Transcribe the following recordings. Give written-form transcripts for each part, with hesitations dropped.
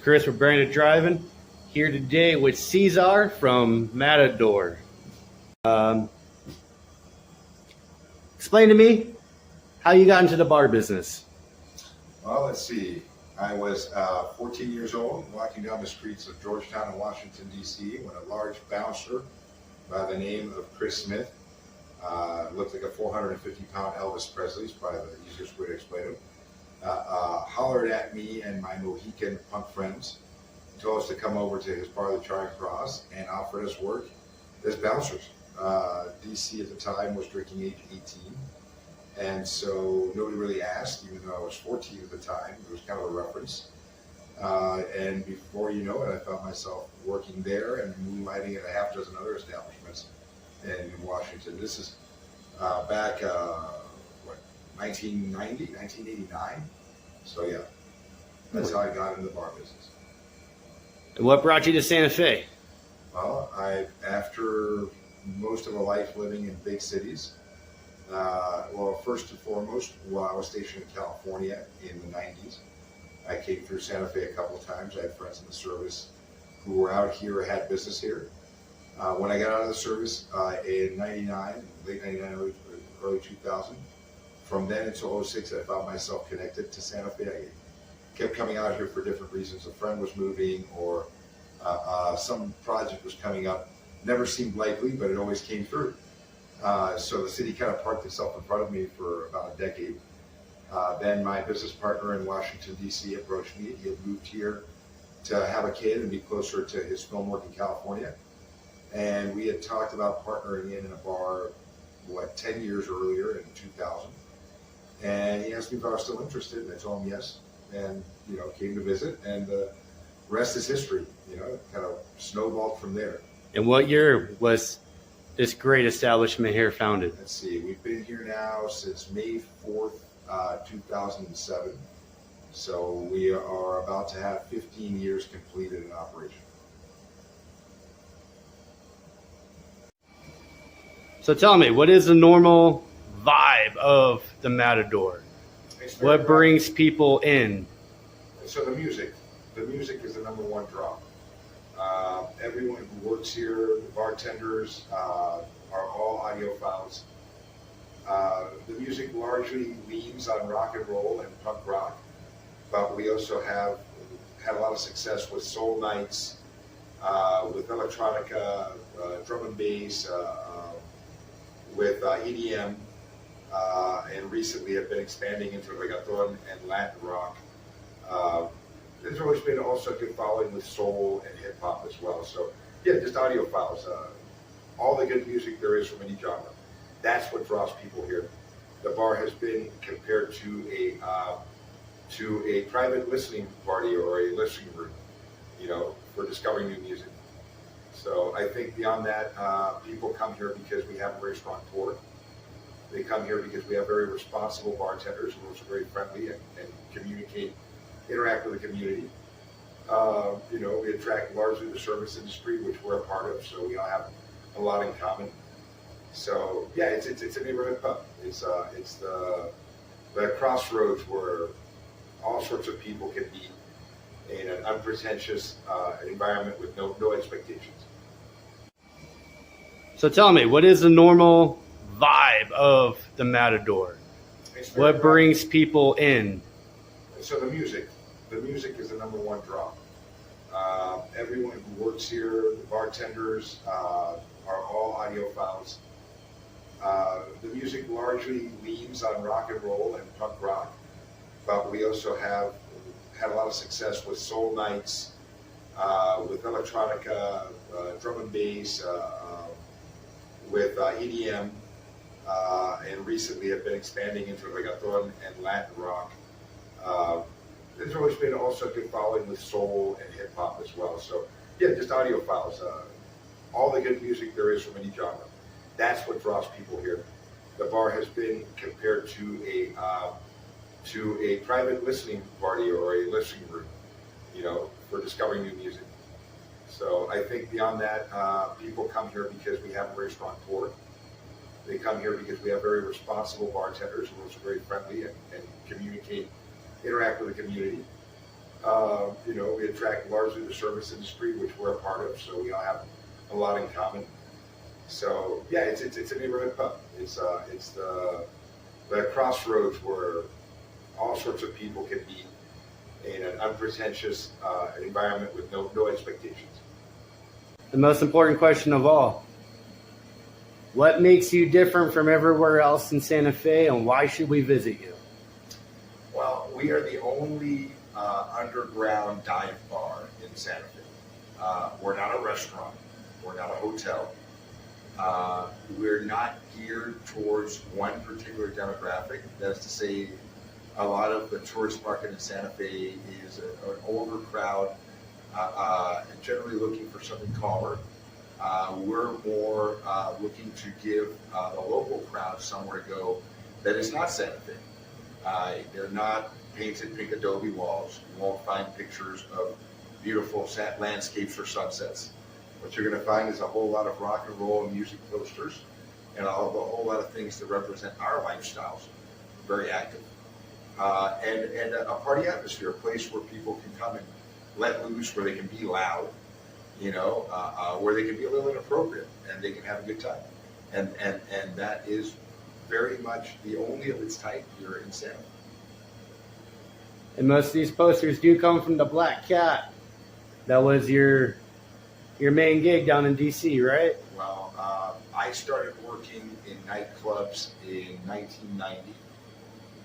Chris with Branded Driving, here today with Ceasar from Matador. Explain to me how you got into the bar business. Well, let's see. I was 14 years old, walking down the streets of Georgetown and Washington, D.C., when a large bouncer by the name of Chris Smith, looked like a 450-pound Elvis Presley, is probably the easiest way to explain him, hollered at me and my Mohican punk friends, told us to come over to his bar, the Charing Cross, and offered us work as bouncers. D.C. at the time was drinking age 18. And so nobody really asked, even though I was 14 at the time. It was kind of a reference. And before you know it, I found myself working there and moonlighting at a half dozen other establishments in Washington. This is back, 1990, 1989? So yeah, that's how I got into the bar business. What brought you to Santa Fe? Well, after most of a life living in big cities, first and foremost, while I was stationed in California in the 90s, I came through Santa Fe a couple of times. I had friends in the service who were out here or had business here. When I got out of the service in 99, late 99, early 2000, from then until 06, I found myself connected to Santa Fe. I kept coming out here for different reasons. A friend was moving or some project was coming up. Never seemed likely, but it always came through. So the city kind of parked itself in front of me for about a decade. Then my business partner in Washington, D.C. approached me. He had moved here to have a kid and be closer to his film work in California. And we had talked about partnering in a bar, 10 years earlier in 2000. And he asked me if I was still interested, and I told him yes. And, came to visit, and the rest is history. Kind of snowballed from there. And what year was this great establishment here founded? Let's see, we've been here now since May 4th, 2007. So we are about to have 15 years completed in operation. So tell me, what is the normal vibe of the Matador? What brings people in? So the music is the number one draw. Everyone who works here, the bartenders, are all audiophiles. The music largely leans on rock and roll and punk rock, but we also have had a lot of success with soul nights, with electronica, drum and bass, with EDM, and recently have been expanding into reggaeton and Latin rock. There's always been also a good following with soul and hip hop as well. So yeah, just audiophiles, all the good music there is from any genre. That's what draws people here. The bar has been compared to a private listening party or a listening room, for discovering new music. So I think beyond that, people come here because we have a very strong pour. They come here because we have very responsible bartenders who are very friendly and interact with the community. We attract largely the service industry, which we're a part of, so we all have a lot in common. So yeah, it's a neighborhood pub. It's the crossroads where all sorts of people can be in an unpretentious environment with no expectations. So tell me, what is the normal vibe of the Matador? What brings people in? So the music is the number one draw. Everyone who works here, the bartenders, are all audiophiles. The music largely leans on rock and roll and punk rock, but we also have had a lot of success with soul nights, with electronica, drum and bass, with EDM, and recently have been expanding into reggaeton and Latin rock. There's always been also a good following with soul and hip hop as well. So yeah, just audiophiles, all the good music there is from any genre. That's what draws people here. The bar has been compared to a private listening party or a listening room, for discovering new music. So I think beyond that, people come here because we have a very strong pour. They come here because we have very responsible bartenders who are very friendly and interact with the community. We attract largely the service industry, which we're a part of, so we all have a lot in common. So yeah, it's a neighborhood pub. It's the crossroads where all sorts of people can meet in an unpretentious environment with no expectations. The most important question of all: what makes you different from everywhere else in Santa Fe, and why should we visit you? Well, we are the only underground dive bar in Santa Fe. We're not a restaurant. We're not a hotel. We're not geared towards one particular demographic. That is to say, a lot of the tourist market in Santa Fe is an older crowd, generally looking for something calmer. We're more looking to give the local crowd somewhere to go that is not Santa Fe. They're not painted pink adobe walls. You won't find pictures of beautiful landscapes or sunsets. What you're going to find is a whole lot of rock and roll and music posters and a whole lot of things that represent our lifestyles. Very active. And a party atmosphere, a place where people can come and let loose, where they can be loud, where they can be a little inappropriate and they can have a good time. And that is very much the only of its type here in Santa Fe. And most of these posters do come from the Black Cat. That was your main gig down in DC, right? Well, I started working in nightclubs in 1990.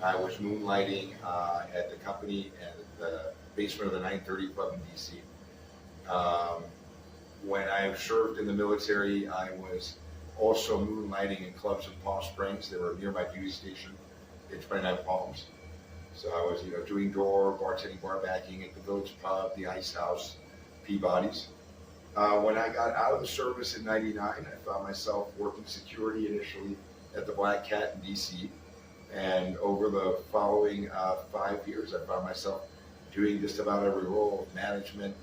I was moonlighting at the company at the basement of the 930 Club in DC. When I served in the military, I was also moonlighting in clubs in Palm Springs. They were near my duty station in 29 Palms. So I was, doing door, bartending, bar backing at the Village Pub, the Ice House, Peabody's. When I got out of the service in '99, I found myself working security initially at the Black Cat in DC. And over the following 5 years, I found myself doing just about every role of management,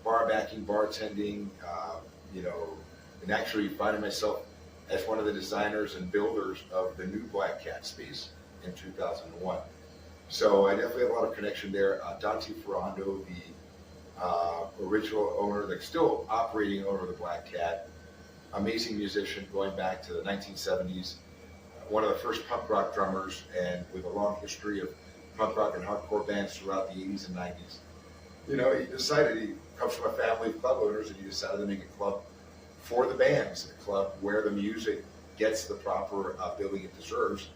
bar backing, bartending, and actually finding myself as one of the designers and builders of the new Black Cat space in 2001. So I definitely have a lot of connection there. Dante Ferrando, the original owner, the still operating owner of the Black Cat, amazing musician going back to the 1970s, one of the first punk rock drummers, and with a long history of punk rock and hardcore bands throughout the 80s and 90s. He comes from a family of club owners, and he decided to make a club for the bands, a club where the music gets the proper billing it deserves.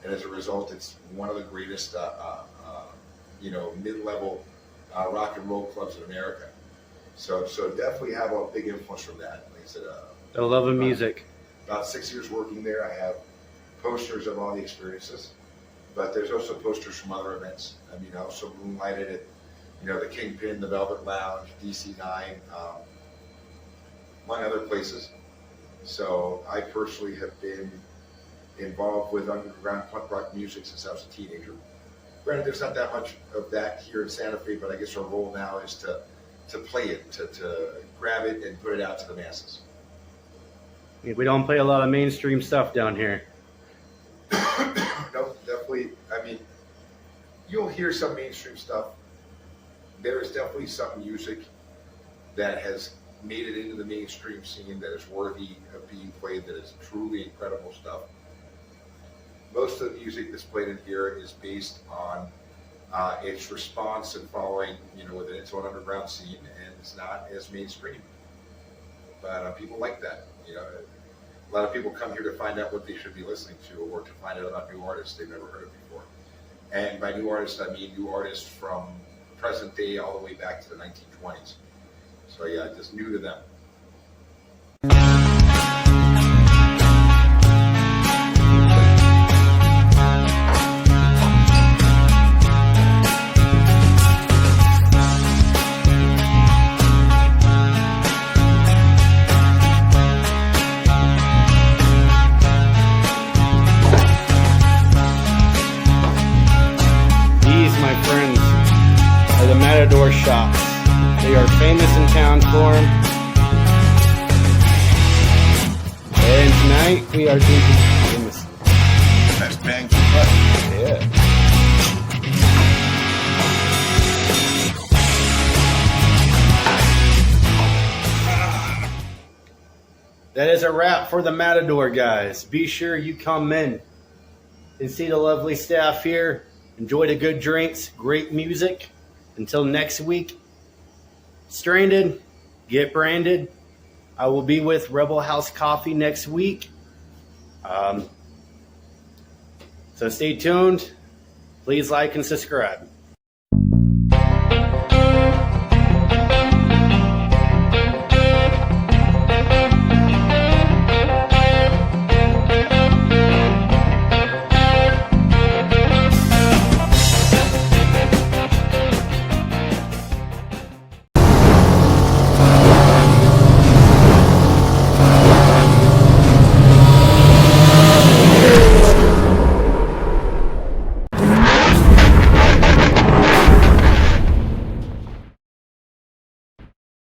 And as a result, it's one of the greatest, mid-level rock and roll clubs in America. So definitely have a big influence from that. Like I said, The love of music. About 6 years working there, I have posters of all the experiences, but there's also posters from other events. I mean, I also moonlighted at, the Kingpin, the Velvet Lounge, DC9, among other places. So I personally have been involved with underground punk rock music since I was a teenager. Granted, there's not that much of that here in Santa Fe, but I guess our role now is to play it, to grab it and put it out to the masses. We don't play a lot of mainstream stuff down here. No, definitely. I mean, you'll hear some mainstream stuff. There is definitely some music that has made it into the mainstream scene that is worthy of being played, that is truly incredible stuff. Most of the music that's played in here is based on its response and following, within its own underground scene, and it's not as mainstream. But people like that. A lot of people come here to find out what they should be listening to, or to find out about new artists they've never heard of before. And by new artists, I mean new artists from present day all the way back to the 1920s. So yeah, just new to them. Matador shops. They are famous in town for them. that is a wrap for the Matador, guys. Be sure you come in and see the lovely staff here. Enjoy the good drinks, great music. Until next week, stranded, get branded. I will be with Rebel House Coffee next week. So stay tuned. Please like and subscribe.